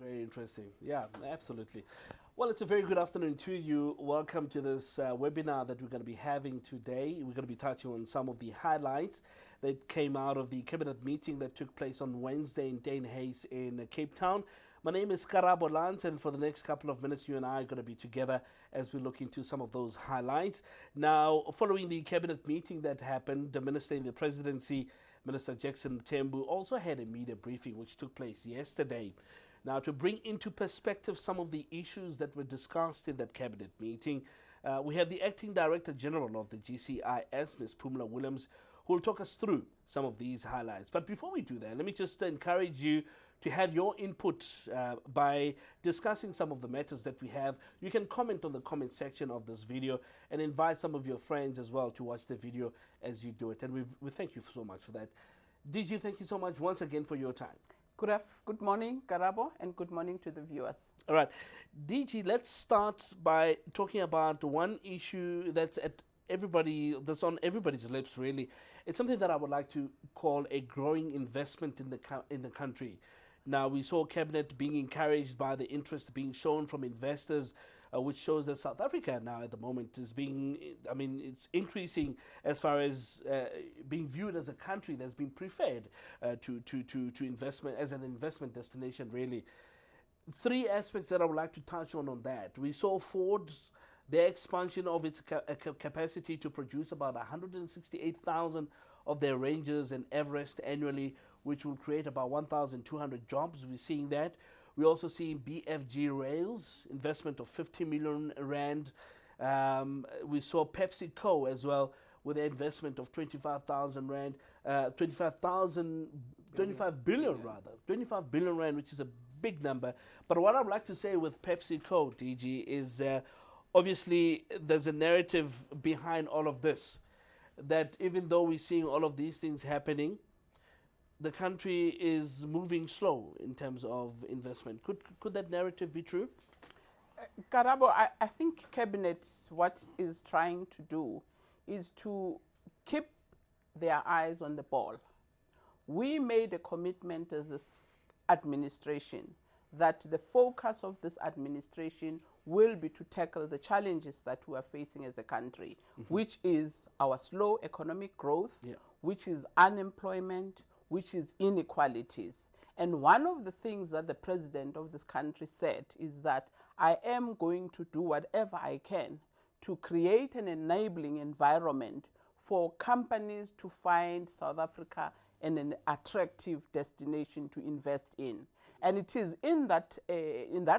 Very interesting. Yeah, absolutely. Well, it's a very good afternoon to you. Welcome to this webinar that we're going to be having today. We're going to be touching on some of the highlights that came out of the cabinet meeting that took place on Wednesday in Denhays in Cape Town. My name is Karabo Lance, and for the next couple of minutes, you and I are going to be together as we look into some of those highlights. Now, following the cabinet meeting that happened, the Minister in the Presidency, Minister Jackson Mthembu, also had a media briefing which took place yesterday. Now, to bring into perspective some of the issues that were discussed in that cabinet meeting, we have the Acting Director General of the GCIS, Ms Phumla Williams, who will talk us through some of these highlights. But before we do that, let me just encourage you to have your input by discussing some of the matters that we have. You can comment on the comment section of this video and invite some of your friends as well to watch the video as you do it. And we thank you so much for that. DG, thank you so much once again for your time. Good morning, Karabo, and good morning to the viewers. All right. DG, let's start by talking about one issue that's on everybody's lips, really. It's something that I would like to call a growing investment in the country. Now, we saw Cabinet being encouraged by the interest being shown from investors, which shows that South Africa now at the moment is it's increasing as far as being viewed as a country that's been preferred to investment as an investment destination, really. Three aspects that I would like to touch on that. We saw Ford's their expansion of its capacity to produce about 168,000 of their Rangers and Everest annually, which will create about 1,200 jobs. We're seeing that. We're also seeing BFG Rails, investment of 50 million rand. We saw PepsiCo as well with an investment of 25 billion rand, which is a big number. But what I'd like to say with PepsiCo, DG, is obviously there's a narrative behind all of this, that even though we're seeing all of these things happening, the country is moving slow in terms of investment. Could that narrative be true? Karabo, I think Cabinet, what is trying to do is to keep their eyes on the ball. We made a commitment as this administration that the focus of this administration will be to tackle the challenges that we are facing as a country, which is our slow economic growth, which is unemployment, which is inequalities. And one of the things that the president of this country said is that I am going to do whatever I can to create an enabling environment for companies to find South Africa an attractive destination to invest in. And it is in that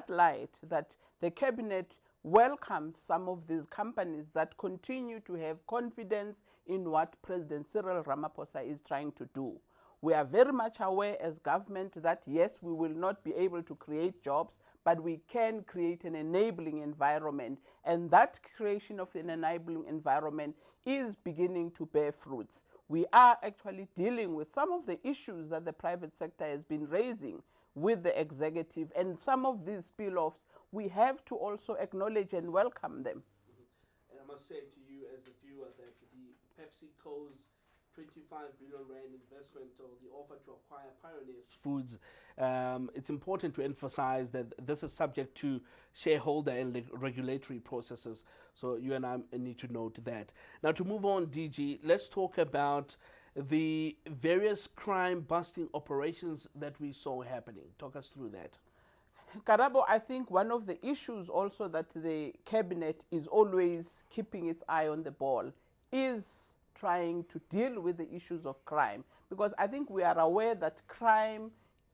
light that the cabinet welcomes some of these companies that continue to have confidence in what President Cyril Ramaphosa is trying to do. We are very much aware as government that yes, we will not be able to create jobs, but we can create an enabling environment. And that creation of an enabling environment is beginning to bear fruits. We are actually dealing with some of the issues that the private sector has been raising with the executive, and some of these spill-offs, we have to also acknowledge and welcome them. And I must say to you as the viewer that the PepsiCo's 25 billion rand investment or the offer to acquire Pioneer Foods, it's important to emphasize that this is subject to shareholder and regulatory processes. So you and I need to note that. Now, to move on, DG, let's talk about the various crime-busting operations that we saw happening. Talk us through that. Karabo, I think one of the issues also that the cabinet is always keeping its eye on the ball is trying to deal with the issues of crime, because I think we are aware that crime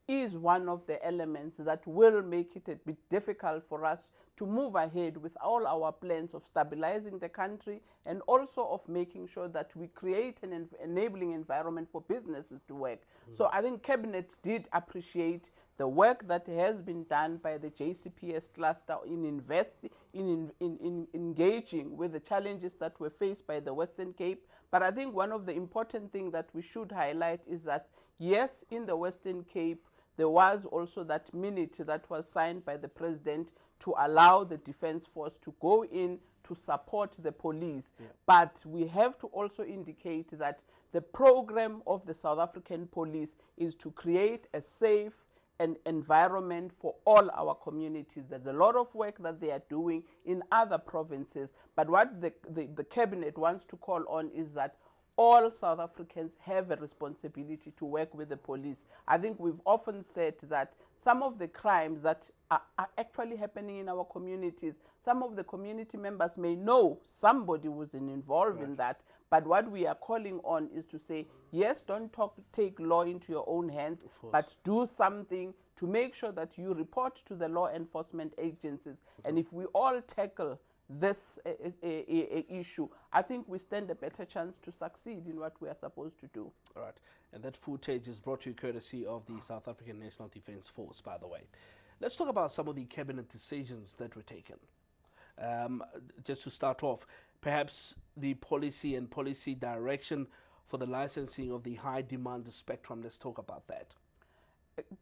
is one of the elements that will make it a bit difficult for us to move ahead with all our plans of stabilizing the country and also of making sure that we create an enabling environment for businesses to work. So I think Cabinet did appreciate the work that has been done by the JCPS cluster in engaging with the challenges that were faced by the Western Cape. But I think one of the important things that we should highlight is that, yes, in the Western Cape, there was also that minute that was signed by the president to allow the Defence Force to go in to support the police. But we have to also indicate that the program of the South African police is to create a safe an environment for all our communities. There's a lot of work that they are doing in other provinces, but what the cabinet wants to call on is that all South Africans have a responsibility to work with the police. I think we've often said that some of the crimes that are actually happening in our communities, some of the community members may know somebody who's involved in that, but what we are calling on is to say, yes, don't take law into your own hands, but do something to make sure that you report to the law enforcement agencies. And if we all tackle this issue, I think we stand a better chance to succeed in what we are supposed to do. All right. And that footage is brought to you courtesy of the South African National Defence Force, by the way. Let's talk about some of the cabinet decisions that were taken. Just to start off, perhaps the policy and policy direction for the licensing of the high demand spectrum. Let's talk about that.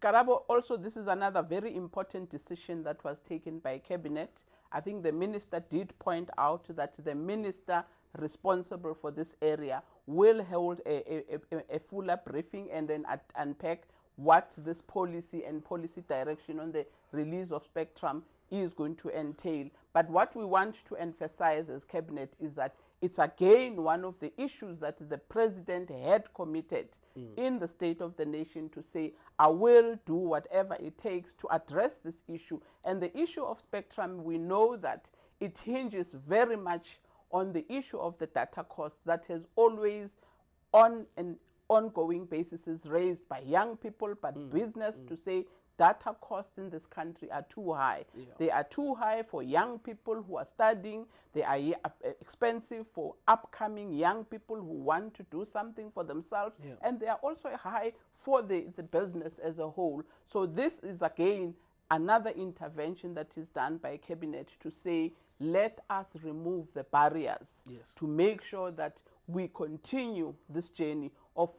Karabo, also this is another very important decision that was taken by cabinet. I think the minister did point out that the minister responsible for this area will hold a fuller briefing and then unpack what this policy and policy direction on the release of spectrum is going to entail. But what we want to emphasize as cabinet is that it's again one of the issues that the president had committed in the State of the Nation to say, I will do whatever it takes to address this issue. And the issue of spectrum, we know that it hinges very much on the issue of the data cost that has always on an ongoing basis is raised by young people, but business to say data costs in this country are too high. Yeah. They are too high for young people who are studying. They are expensive for upcoming young people who want to do something for themselves. Yeah. And they are also high for the business as a whole. So this is again another intervention that is done by cabinet to say, let us remove the barriers to make sure that we continue this journey of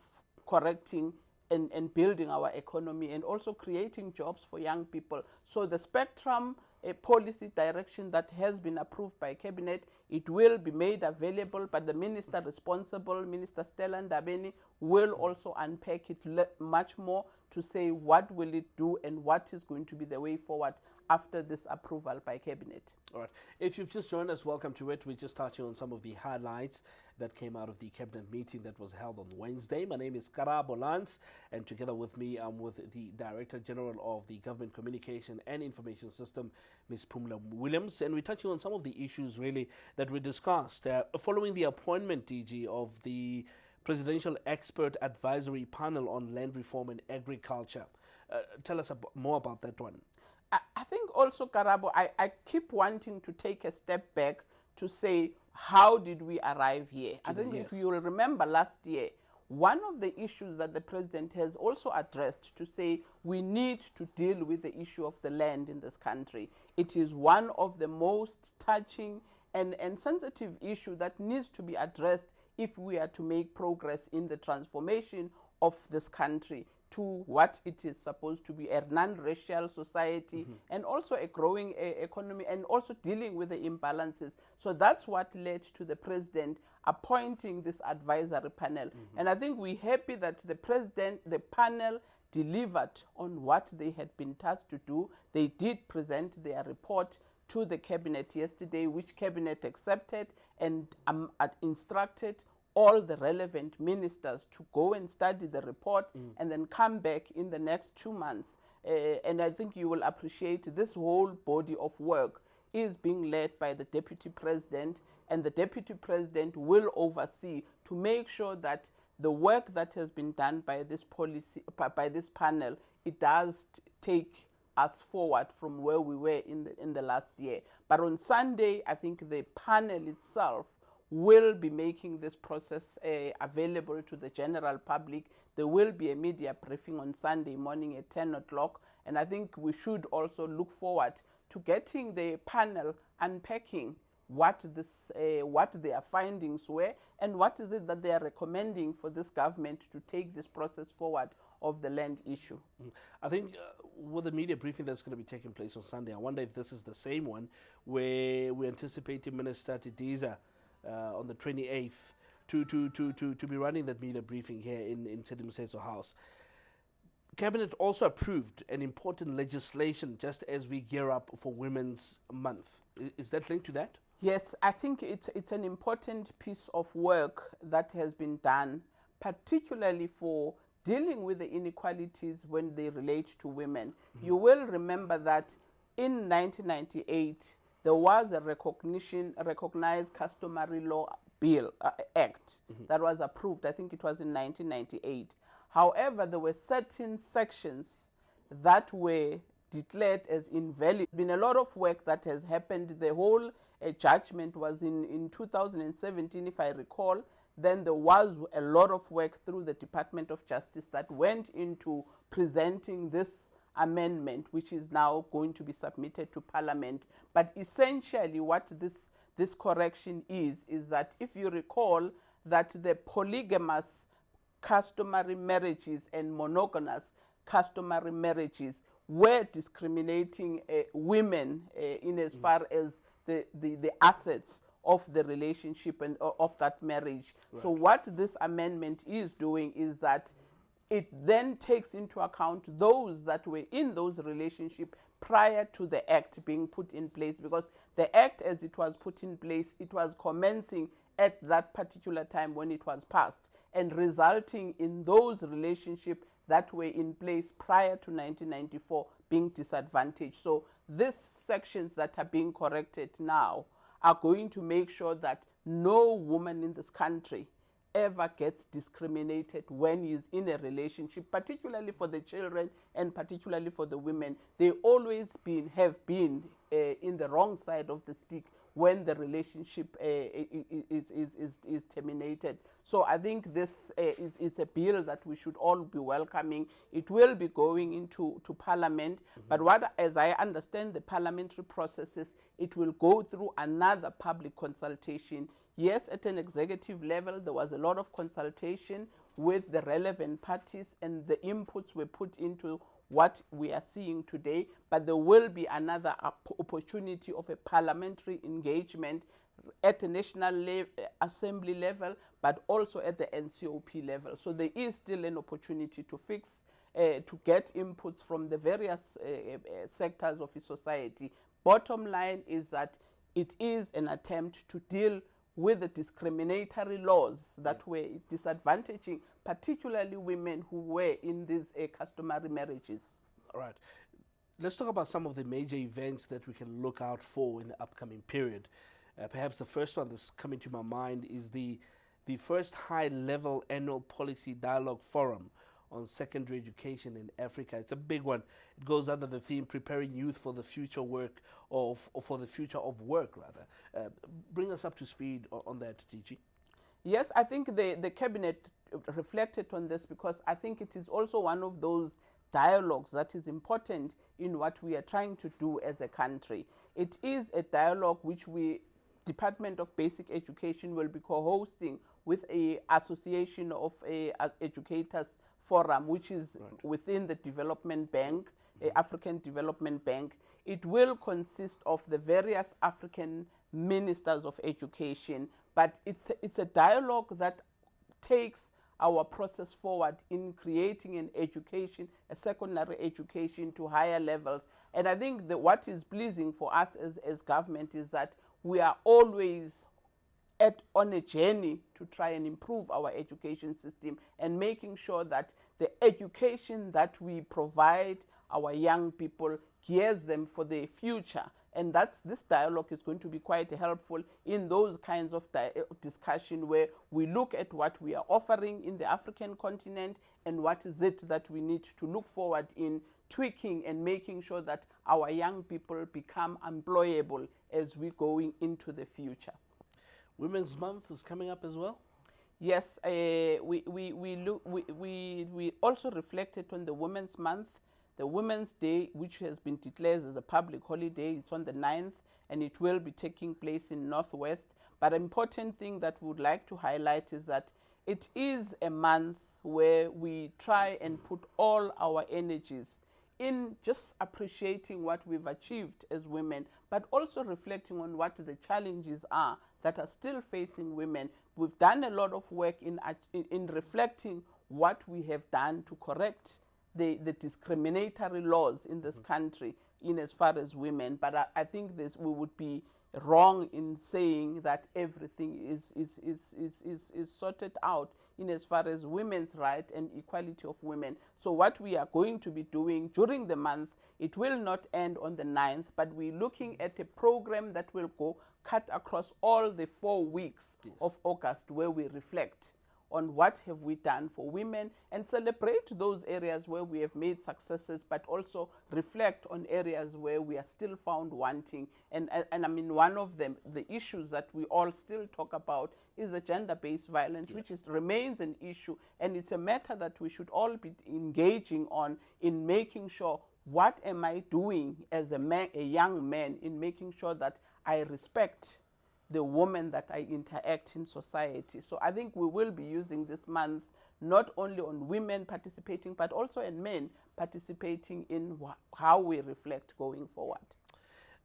correcting and building our economy and also creating jobs for young people. So the spectrum policy direction that has been approved by cabinet, it will be made available, but the minister responsible, Minister Stella Ndabeni, will also unpack it much more to say what will it do and what is going to be the way forward after this approval by cabinet. All right. If you've just joined us, welcome to it. We're just touching on some of the highlights that came out of the cabinet meeting that was held on Wednesday. My name is Karabo Lance, and together with me, I'm with the Director General of the Government Communication and Information System, Ms Phumla Williams, and we're touching on some of the issues really that we discussed following the appointment, DG, of the Presidential Expert Advisory Panel on Land Reform and Agriculture. Tell us more about that one. I think also, Karabo, I keep wanting to take a step back to say, how did we arrive here? I think if you will remember last year, one of the issues that the president has also addressed to say we need to deal with the issue of the land in this country. It is one of the most touching and sensitive issue that needs to be addressed if we are to make progress in the transformation of this country to what it is supposed to be, a non-racial society, and also a growing economy, and also dealing with the imbalances. So that's what led to the president appointing this advisory panel. And I think we're happy that the panel delivered on what they had been tasked to do. They did present their report to the cabinet yesterday, which cabinet accepted and instructed all the relevant ministers to go and study the report and then come back in the next 2 months. And I think you will appreciate this whole body of work is being led by the Deputy President, and the Deputy President will oversee to make sure that the work that has been done by this policy, by this panel, it does take us forward from where we were in the last year. But on Sunday, I think the panel itself will be making this process available to the general public. There will be a media briefing on Sunday morning at 10 o'clock, and I think we should also look forward to getting the panel unpacking what their findings were and what is it that they are recommending for this government to take this process forward of the land issue. I think with the media briefing that's going to be taking place on Sunday, I wonder if this is the same one where we're anticipating Minister Tidiza on the 28th to be running that media briefing here in Tshedimosetso House. Cabinet also approved an important legislation just as we gear up for Women's Month. Is that linked to that? Yes, I think it's an important piece of work that has been done, particularly for dealing with the inequalities when they relate to women. You will remember that in 1998, there was a recognized customary law bill act that was approved. I think it was in 1998. However, there were certain sections that were declared as invalid. There's been a lot of work that has happened. The whole judgment was in 2017, if I recall. Then there was a lot of work through the Department of Justice that went into presenting this amendment, which is now going to be submitted to Parliament. But essentially what this correction is that if you recall that the polygamous customary marriages and monogamous customary marriages were discriminating women in as far as the assets of the relationship and of that marriage. Right. So what this amendment is doing is that it then takes into account those that were in those relationships prior to the act being put in place, because the act, as it was put in place, it was commencing at that particular time when it was passed, and resulting in those relationships that were in place prior to 1994 being disadvantaged. So these sections that are being corrected now are going to make sure that no woman in this country ever gets discriminated when he's in a relationship, particularly for the children and particularly for the women. They always have been in the wrong side of the stick when the relationship is terminated. So I think this is a bill that we should all be welcoming. It will be going into Parliament, but as I understand the parliamentary processes, it will go through another public consultation. Yes, at an executive level, there was a lot of consultation with the relevant parties, and the inputs were put into what we are seeing today, but there will be another opportunity of a parliamentary engagement at the National Assembly level, but also at the NCOP level. So there is still an opportunity to to get inputs from the various sectors of society. Bottom line is that it is an attempt to deal with the discriminatory laws that were disadvantaging particularly women who were in these customary marriages. All right. Let's talk about some of the major events that we can look out for in the upcoming period. Perhaps the first one that's coming to my mind is the first high-level annual policy dialogue forum on secondary education in Africa. It's a big one. It goes under the theme preparing youth for the future work or for the future of work, rather. Bring us up to speed on that, DG. Yes, I think the cabinet reflected on this, because I think it is also one of those dialogues that is important in what we are trying to do as a country. It is a dialogue which Department of Basic Education will be co-hosting with a association of educators forum, which is within the Development Bank, African Development Bank. It will consist of the various African ministers of education, but it's a dialogue that takes our process forward in creating an education, a secondary education to higher levels. And I think that what is pleasing for us as government is that we are always on a journey to try and improve our education system, and making sure that the education that we provide our young people gears them for the future. And this dialogue is going to be quite helpful in those kinds of discussion, where we look at what we are offering in the African continent and what is it that we need to look forward in tweaking and making sure that our young people become employable as we going into the future. Women's Month is coming up as well. Yes, we also reflected on the Women's Month. The Women's Day, which has been declared as a public holiday, it's on the 9th, and it will be taking place in Northwest. But an important thing that we would like to highlight is that it is a month where we try and put all our energies in just appreciating what we've achieved as women, but also reflecting on what the challenges are that are still facing women. We've done a lot of work in reflecting what we have done to correct the discriminatory laws in this country in as far as women. But I think we would be wrong in saying that everything is sorted out in as far as women's right and equality of women. So what we are going to be doing during the month, it will not end on the 9th, but we're looking at a program that will go cut across all the 4 weeks of August, where we reflect on what have we done for women and celebrate those areas where we have made successes, but also reflect on areas where we are still found wanting. And I mean, one of them, the issues that we all still talk about is the gender-based violence, which remains an issue, and it's a matter that we should all be engaging on in making sure, what am I doing as a young man in making sure that I respect the women that I interact in society. So I think we will be using this month not only on women participating, but also in men participating in how we reflect going forward.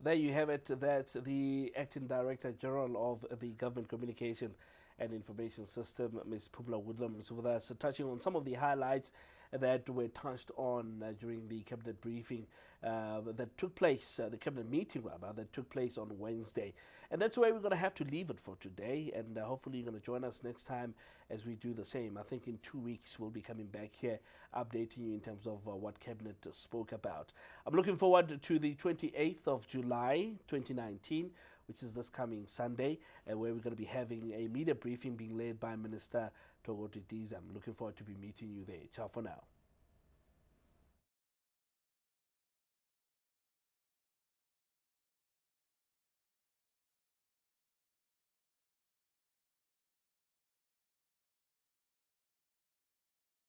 There you have it. That's the Acting Director General of the Government Communication and Information System, Ms Phumla Williams, with us, touching on some of the highlights that were touched on during the cabinet briefing that took place, the cabinet meeting rather, that took place on Wednesday. And that's where we're going to have to leave it for today, and hopefully you're going to join us next time as we do the same. I think in 2 weeks we'll be coming back here updating you in terms of what cabinet spoke about. I'm looking forward to the 28th of July 2019, which is this coming Sunday, where we're going to be having a media briefing being led by Minister Togoti Diza. I'm looking forward to be meeting you there. Ciao for now.